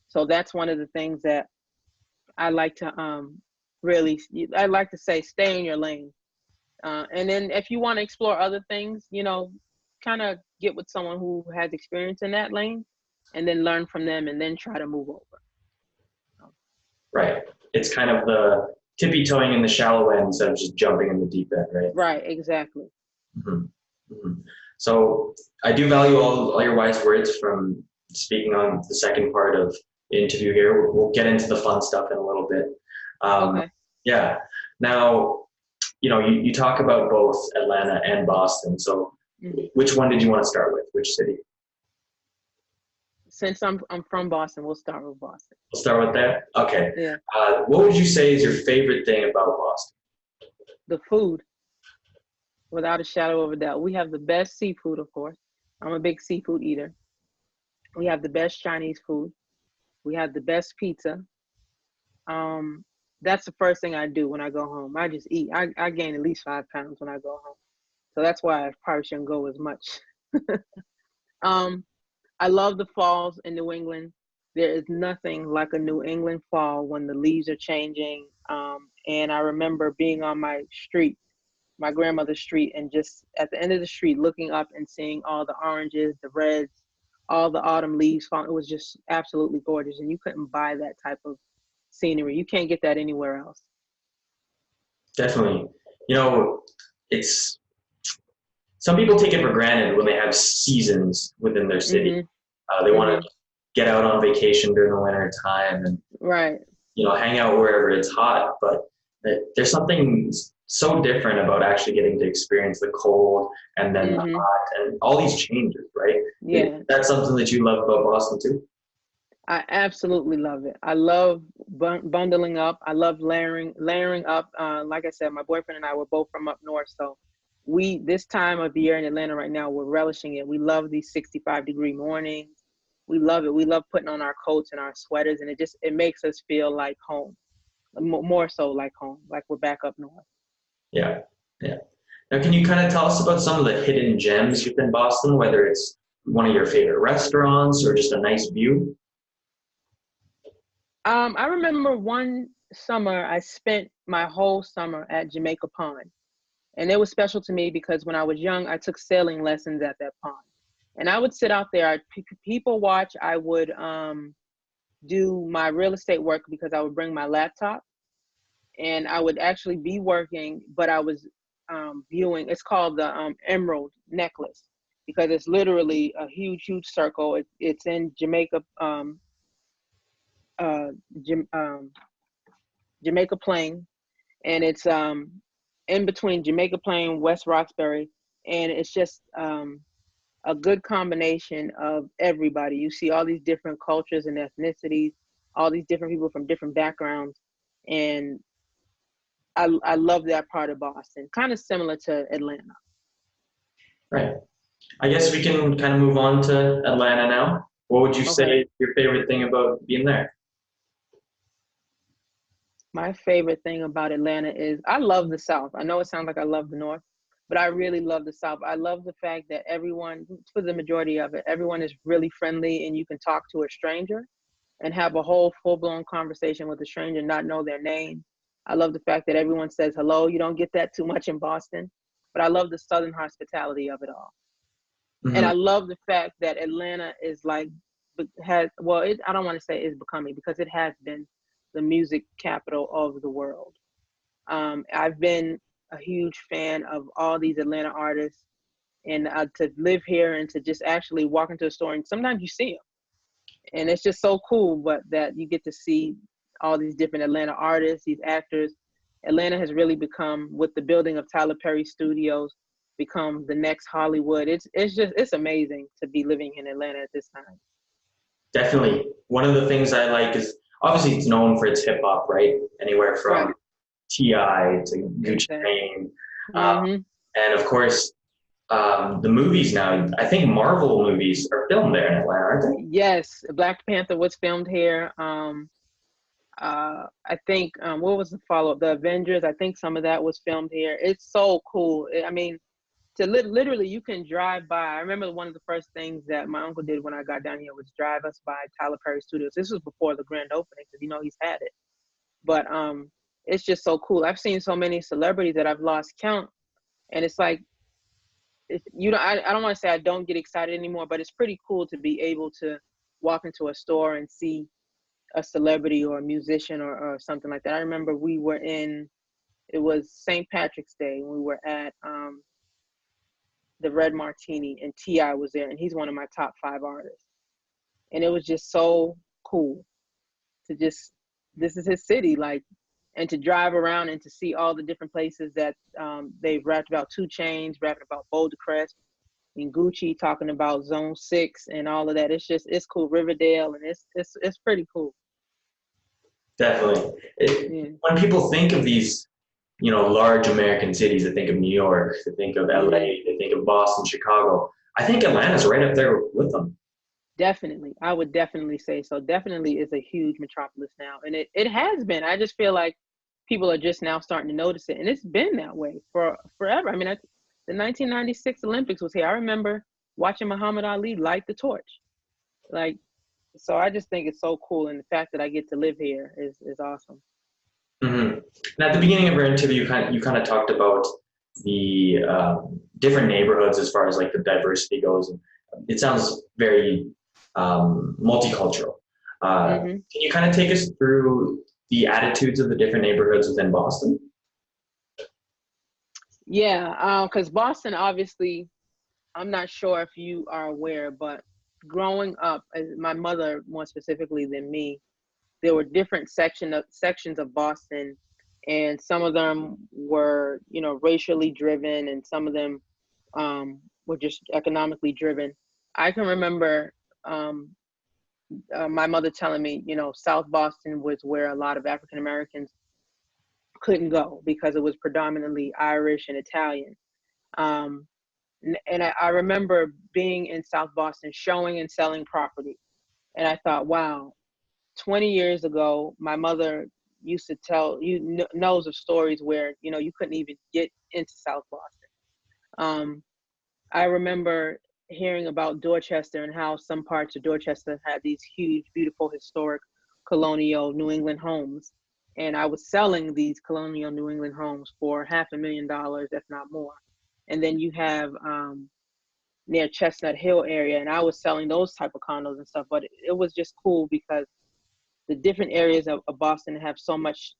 So that's one of the things that I like to I like to say, stay in your lane. And then if you want to explore other things, kind of get with someone who has experience in that lane, and then learn from them, and then try to move over. Right. It's kind of the tippy-toeing in the shallow end instead of just jumping in the deep end, right? Right, exactly. Mm-hmm. Mm-hmm. So I do value all your wise words from speaking on the second part of the interview here. We'll get into the fun stuff in a little bit. Okay. Yeah. Now, you talk about both Atlanta and Boston. So which one did you want to start with? Which city? Since I'm from Boston, we'll start with Boston. We'll start with that? Okay. Yeah. What would you say is your favorite thing about Boston? The food, without a shadow of a doubt. We have the best seafood, of course. I'm a big seafood eater. We have the best Chinese food. We have the best pizza. That's the first thing I do when I go home. I just eat. I gain at least 5 pounds when I go home. So that's why I probably shouldn't go as much. I love the falls in New England. There is nothing like a New England fall when the leaves are changing. And I remember being on my street, my grandmother's street, and just at the end of the street, looking up and seeing all the oranges, the reds, all the autumn leaves falling. It was just absolutely gorgeous. And you couldn't buy that type of scenery. You can't get that anywhere else. Definitely. It's some people take it for granted when they have seasons within their city. Mm-hmm. They want to get out on vacation during the winter time and right. Hang out wherever it's hot. But there's something so different about actually getting to experience the cold and then the hot and all these changes, right? Yeah. That's something that you love about Boston too? I absolutely love it. I love bundling up. I love layering up. Like I said, my boyfriend and I were both from up north. So this time of the year in Atlanta right now, we're relishing it. We love these 65-degree mornings. We love it. We love putting on our coats and our sweaters, and it makes us feel like home, more so like home, like we're back up north. Yeah. Yeah. Now, can you kind of tell us about some of the hidden gems within Boston, whether it's one of your favorite restaurants or just a nice view? I remember one summer I spent my whole summer at Jamaica Pond. And it was special to me because when I was young, I took sailing lessons at that pond. And I would sit out there, I'd people watch, I would do my real estate work because I would bring my laptop. And I would actually be working, but I was viewing, it's called the Emerald Necklace, because it's literally a huge, huge circle. It's in Jamaica, Jamaica Plain, and it's in between Jamaica Plain, West Roxbury, and it's just a good combination of everybody. You see all these different cultures and ethnicities, all these different people from different backgrounds, and I love that part of Boston, kind of similar to Atlanta. Right. I guess we can kind of move on to Atlanta now. What would you say your favorite thing about being there? My favorite thing about Atlanta is I love the South. I know it sounds like I love the North, but I really love the South. I love the fact that everyone, for the majority of it, everyone is really friendly and you can talk to a stranger and have a whole full-blown conversation with a stranger, not know their name. I love the fact that everyone says hello. You don't get that too much in Boston, but I love the Southern hospitality of it all. Mm-hmm. And I love the fact that Atlanta is I don't want to say is becoming, because it has been the music capital of the world. I've been a huge fan of all these Atlanta artists, and to live here and to just actually walk into a store, and sometimes you see them, and it's just so cool. But that you get to see all these different Atlanta artists, these actors, Atlanta has really become, with the building of Tyler Perry Studios, become the next Hollywood. It's amazing to be living in Atlanta at this time. Definitely. One of the things I like is, obviously it's known for its hip hop, right? Anywhere from T.I. to Gucci Mane. And of course, the movies now, I think Marvel movies are filmed there in Atlanta, aren't they? Yes, Black Panther was filmed here. I think, what was the follow-up? The Avengers, I think some of that was filmed here. It's so cool. I mean, literally, you can drive by. I remember one of the first things that my uncle did when I got down here was drive us by Tyler Perry Studios. This was before the grand opening, because he's had it. But it's just so cool. I've seen so many celebrities that I've lost count, and it's like, I don't want to say I don't get excited anymore, but it's pretty cool to be able to walk into a store and see a celebrity or a musician or something like that. I remember it was St. Patrick's Day, when we were at the Red Martini, and T.I. was there, and he's one of my top 5 artists. And it was just so cool to this is his city, like, and to drive around and to see all the different places that they've rapped about. 2 Chainz, rapping about Boulder Crest, and Gucci talking about Zone 6 and all of that. It's cool. Riverdale, and it's pretty cool. Definitely. When people think of these, large American cities, they think of New York, they think of LA, they think of Boston, Chicago. I think Atlanta's right up there with them. Definitely. I would definitely say so. Definitely is a huge metropolis now. And it has been. I just feel like people are just now starting to notice it. And it's been that way for forever. I mean, the 1996 Olympics was here. I remember watching Muhammad Ali light the torch. Like, so I just think it's so cool. And the fact that I get to live here is awesome. Mm-hmm. And at the beginning of our interview, you kind of talked about the different neighborhoods as far as like the diversity goes. And it sounds very multicultural. Can you kind of take us through the attitudes of the different neighborhoods within Boston? Yeah, because Boston, obviously, I'm not sure if you are aware, but growing up, my mother more specifically than me, there were different sections of Boston, and some of them were, racially driven, and some of them were just economically driven. I can remember my mother telling me, South Boston was where a lot of African Americans couldn't go because it was predominantly Irish and Italian. And I remember being in South Boston showing and selling property. And I thought, wow, 20 years ago, my mother used to tell, knows of stories where, you couldn't even get into South Boston. I remember hearing about Dorchester and how some parts of Dorchester had these huge, beautiful, historic colonial New England homes. And I was selling these colonial New England homes for $500,000, if not more. And then you have near Chestnut Hill area, and I was selling those type of condos and stuff. But it was just cool because the different areas of Boston have so much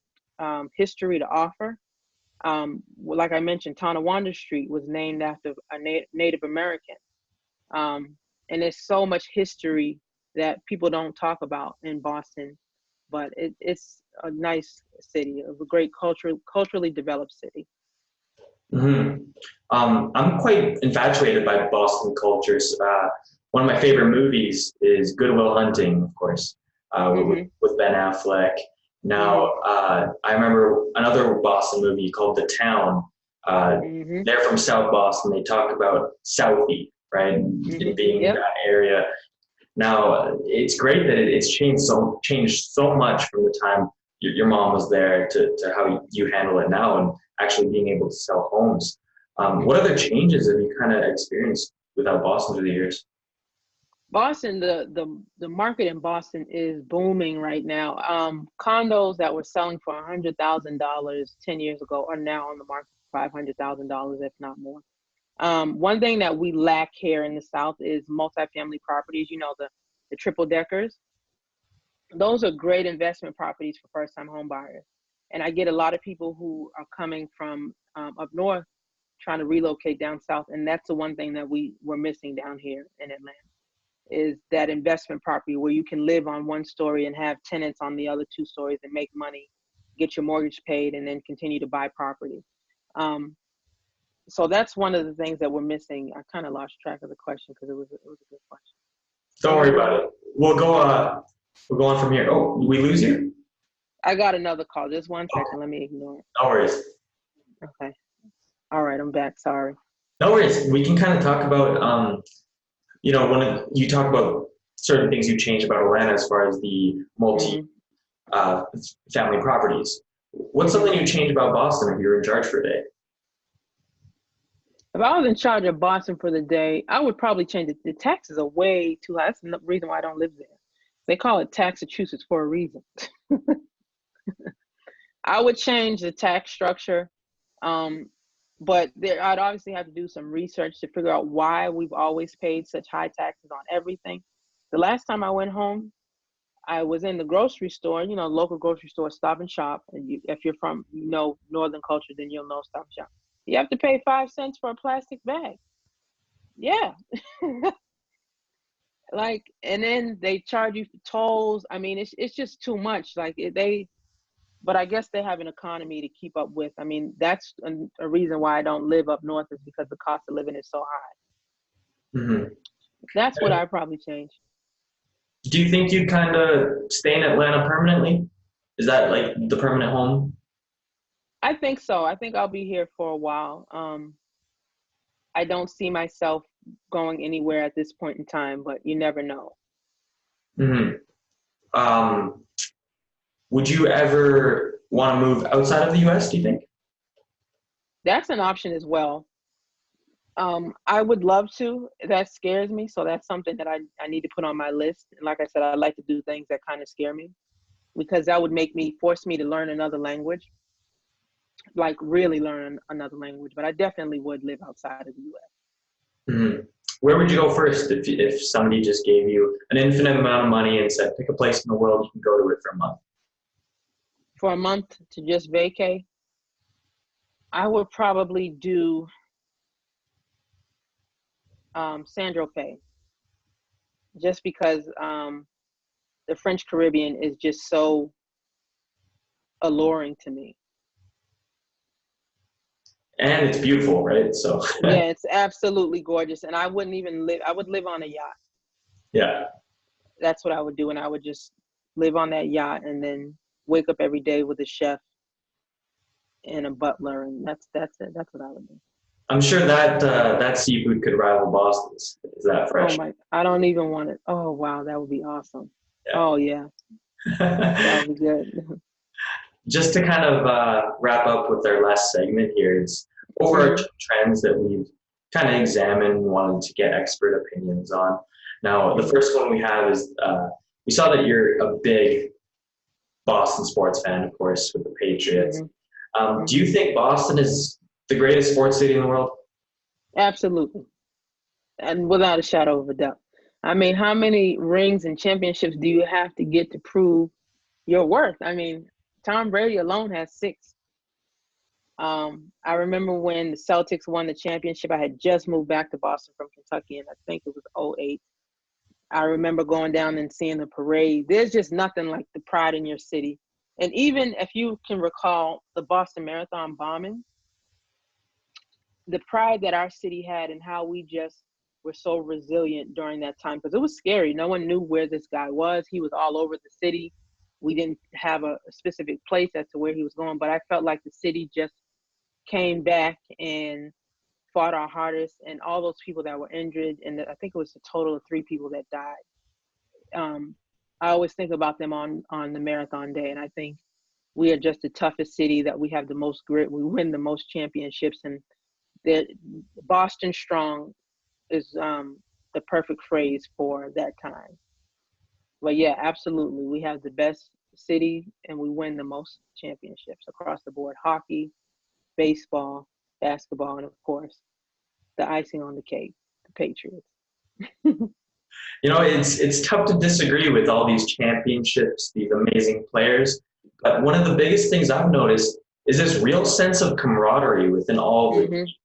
history to offer. Like I mentioned, Tonawanda Street was named after a Native American. And there's so much history that people don't talk about in Boston, but it's a nice city, a great culturally developed city. Mm-hmm. I'm quite infatuated by Boston cultures. One of my favorite movies is Good Will Hunting, of course, with Ben Affleck. Now, I remember another Boston movie called The Town. They're from South Boston. They talk about Southie, right? It being that area. Now, it's great that it's changed so much from the time your mom was there to how you handle it now and actually being able to sell homes. What other changes have you kind of experienced without Boston through the years? Boston, the market in Boston is booming right now. Condos that were selling for $100,000 10 years ago are now on the market for $500,000, if not more. One thing that we lack here in the South is multifamily properties, the triple deckers. Those are great investment properties for first-time home buyers. And I get a lot of people who are coming from up north trying to relocate down south. And that's the one thing that we're missing down here in Atlanta, is that investment property where you can live on one story and have tenants on the other 2 stories and make money get your mortgage paid, and then continue to buy property. So that's one of the things that we're missing. I kind of lost track of the question because it was a good question. Don't worry about it. We'll go on from here. Oh, did we lose you? I got another call. Just one second. Let me ignore it. No worries. Okay. All right. I'm back. Sorry. No worries. We can kind of talk about, when you talk about certain things you changed about Atlanta as far as the family properties. What's something you changed about Boston if you were in charge for a day? If I was in charge of Boston for the day, I would probably change it. The taxes are way too high. That's the reason why I don't live there. They call it Taxachusetts for a reason. I would change the tax structure, but I'd obviously have to do some research to figure out why we've always paid such high taxes on everything. The last time I went home, I was in the grocery store, local grocery store, Stop and Shop. And if you're from, Northern culture, then you'll know Stop and Shop. You have to pay 5 cents for a plastic bag. Yeah. And then they charge you for tolls. I mean, it's just too much. But I guess they have an economy to keep up with. I mean, that's a reason why I don't live up north, is because the cost of living is so high. Mm-hmm. That's what I probably change. Do you think you'd kind of stay in Atlanta permanently? Is that like the permanent home? I think so. I think I'll be here for a while. I don't see myself going anywhere at this point in time, but you never know. Mm-hmm. Would you ever want to move outside of the U.S., do you think? That's an option as well. I would love to. That scares me. So that's something that I need to put on my list. And like I said, I like to do things that kind of scare me, because that would force me to learn another language, like really learn another language. But I definitely would live outside of the U.S. Mm-hmm. Where would you go first if somebody just gave you an infinite amount of money and said, pick a place in the world, you can go to it for a month? For a month to just vacay, I would probably do Saint-Tropez, just because the French Caribbean is just so alluring to me. And it's beautiful, right? So yeah, it's absolutely gorgeous. And I wouldn't even live, I would live on a yacht. Yeah. That's what I would do. And I would just live on that yacht and then wake up every day with a chef and a butler. And that's it. That's what I would do. I'm sure that seafood could rival Boston's. Is that fresh? Oh my, I don't even want it. Oh, wow. That would be awesome. Yeah. Oh yeah. That would be good. Just to kind of wrap up with our last segment here, it's overarching trends that we've kind of examined and wanted to get expert opinions on. Now, the first one we have is, we saw that you're a big Boston sports fan, of course, with the Patriots. Do you think Boston is the greatest sports city in the world? Absolutely. And without a shadow of a doubt. I mean, how many rings and championships do you have to get to prove your worth? I mean, Tom Brady alone has 6. I remember when the Celtics won the championship. I had just moved back to Boston from Kentucky, and I think it was 2008. I remember going down and seeing the parade. There's just nothing like the pride in your city. And even if you can recall the Boston Marathon bombing, the pride that our city had and how we just were so resilient during that time, because it was scary. No one knew where this guy was. He was all over the city. We didn't have a specific place as to where he was going, but I felt like the city just came back and fought our hardest, and all those people that were injured, and I think it was a total of 3 people that died. I always think about them on the marathon day, and I think we are just the toughest city, that we have the most grit, we win the most championships, and Boston Strong is the perfect phrase for that time. But yeah, absolutely. We have the best city and we win the most championships across the board. Hockey, baseball, basketball, and of course, the icing on the cake, the Patriots. It's tough to disagree with all these championships, these amazing players. But one of the biggest things I've noticed is this real sense of camaraderie within all the teams.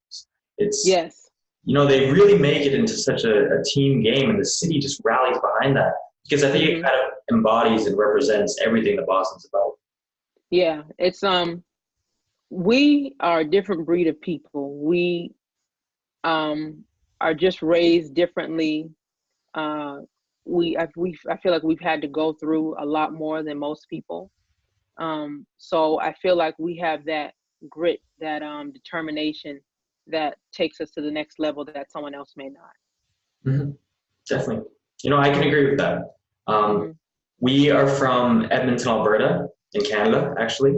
It's, yes. They really make it into such a team game, and the city just rallies behind that. Because I think it kind of embodies and represents everything that Boston's about. Yeah, it's we are a different breed of people. We are just raised differently. Uh, I feel like we've had to go through a lot more than most people. So I feel like we have that grit, that determination that takes us to the next level that someone else may not. Hmm. Definitely. I can agree with that. Hmm. We are from Edmonton, Alberta, in Canada, actually.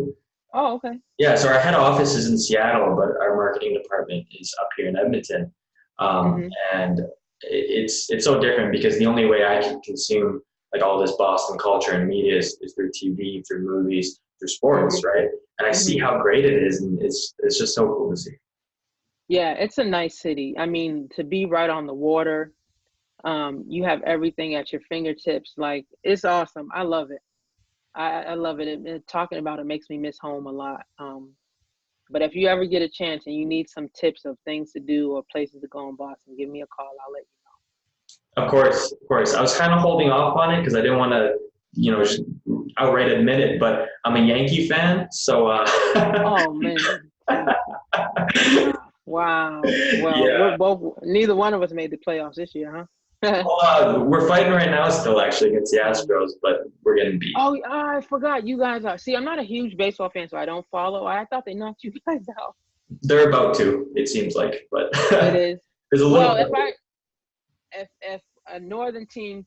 Oh, okay. Yeah, so our head office is in Seattle, but our marketing department is up here in Edmonton. Hmm. And it's so different because the only way I can consume like all this Boston culture and media is through TV, through movies, through sports, Hmm. right? And I see Hmm. how great it is, and it's just so cool to see. Yeah, it's a nice city. I mean, to be right on the water, you have everything at your fingertips. Like, it's awesome. I love it. I love it. Talking about it makes me miss home a lot. But if you ever get a chance and you need some tips of things to do or places to go in Boston, give me a call. I'll let Of course, of course. I was kind of holding off on it because I didn't want to, just outright admit it, but I'm a Yankee fan, so you know. Oh man. Wow. Well, we're yeah. both, neither one of us made the playoffs this year, huh? Well, we're fighting right now still actually against the Astros, but we're getting beat. Oh, I forgot you guys are. See, I'm not a huge baseball fan, so I don't follow. I thought they knocked you guys out. They're about to, it seems like, but It is. there's a little Well, bit. if a northern team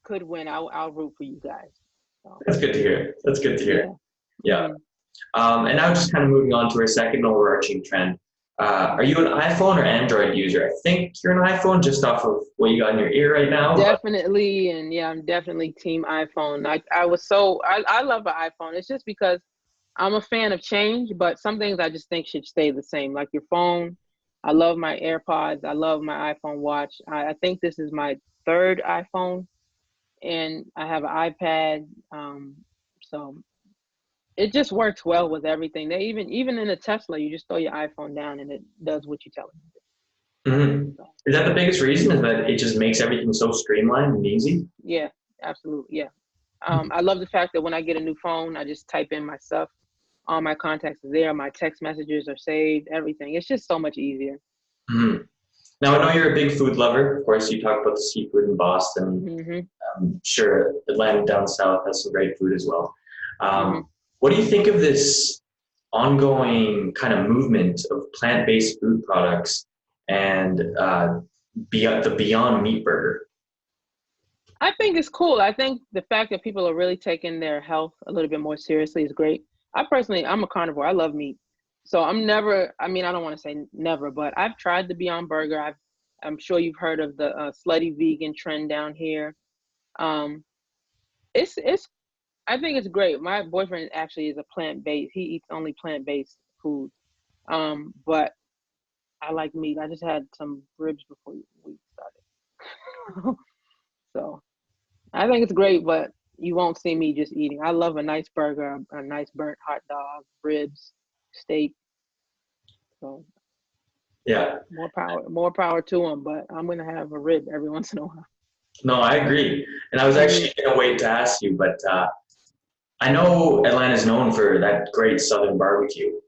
could win, I'll root for you guys. So, That's good to hear. That's good to hear. yeah. Yeah. And now just kind of moving on to our second overarching trend. Are you an iPhone or Android user? I think you're an iPhone just off of what you got in your ear right now. Definitely, and yeah, I'm definitely team iPhone. I love an iPhone. It's just because I'm a fan of change, but some things I just think should stay the same. Like your phone, I love my AirPods. I love my iPhone watch. I think this is my third iPhone, and I have an iPad. So it just works well with everything. They even in a Tesla, you just throw your iPhone down and it does what you tell it to Hmm. do. So, Is that the biggest reason? Is that it just makes everything so streamlined and easy? yeah, absolutely. Yeah. I love the fact that when I get a new phone, I just type in my stuff. All my contacts are there. My text messages are saved. Everything. It's just so much easier. Hmm. Now, I know you're a big food lover. Of course, you talked about the seafood in Boston. Hmm. I'm sure Atlanta down south has some great food as well. Hmm. What do you think of this ongoing kind of movement of plant-based food products and the Beyond Meat burger? I think it's cool. I think the fact that people are really taking their health a little bit more seriously is great. I'm a carnivore. I love meat. So I'm never, I mean, I don't want to say never, but I've tried the Beyond Burger. I'm sure you've heard of the slutty vegan trend down here. Um, it's I think it's great. My boyfriend actually is a plant-based. He eats only plant-based food. But I like meat. I just had some ribs before we started. So I think it's great, but you won't see me just eating. I love a nice burger, a nice burnt hot dog, ribs, steak. So Yeah. more power to them. But I'm gonna have a rib every once in a while. No, I agree. And I was Hmm. actually going to wait to ask you, but I know Atlanta is known for that great Southern barbecue.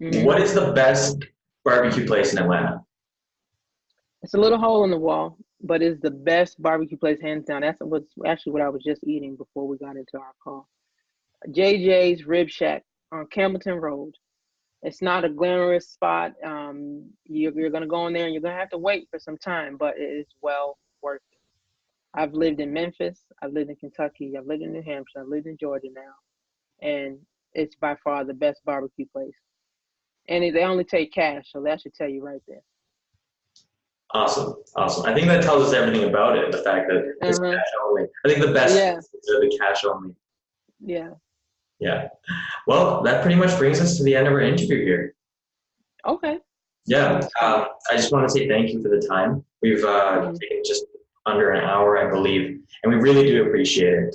Hmm. What is the best barbecue place in Atlanta? It's a little hole in the wall, but it's the best barbecue place hands down. That's what's actually what I was just eating before we got into our call. JJ's Rib Shack on Campbellton Road. It's not a glamorous spot. You're gonna go in there and you're gonna have to wait for some time, but it is well worth it. I've lived in Memphis, I've lived in Kentucky, I've lived in New Hampshire, I've lived in Georgia now, and it's by far the best barbecue place. And they only take cash, so that should tell you right there. Awesome, awesome. I think that tells us everything about it. The fact that it's Uh-huh. cash only. I think the best Yeah, places are the cash only. yeah. Yeah. Well, that pretty much brings us to the end of our interview here. Okay. Yeah. Sounds fun. I just want to say thank you for the time. We've Hmm. taken just under an hour, I believe, and we really do appreciate it.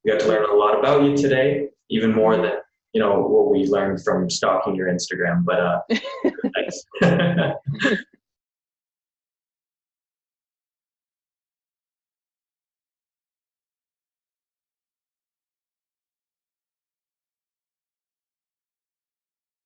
We got to learn a lot about you today, even more than what we learned from stalking your Instagram. But thanks.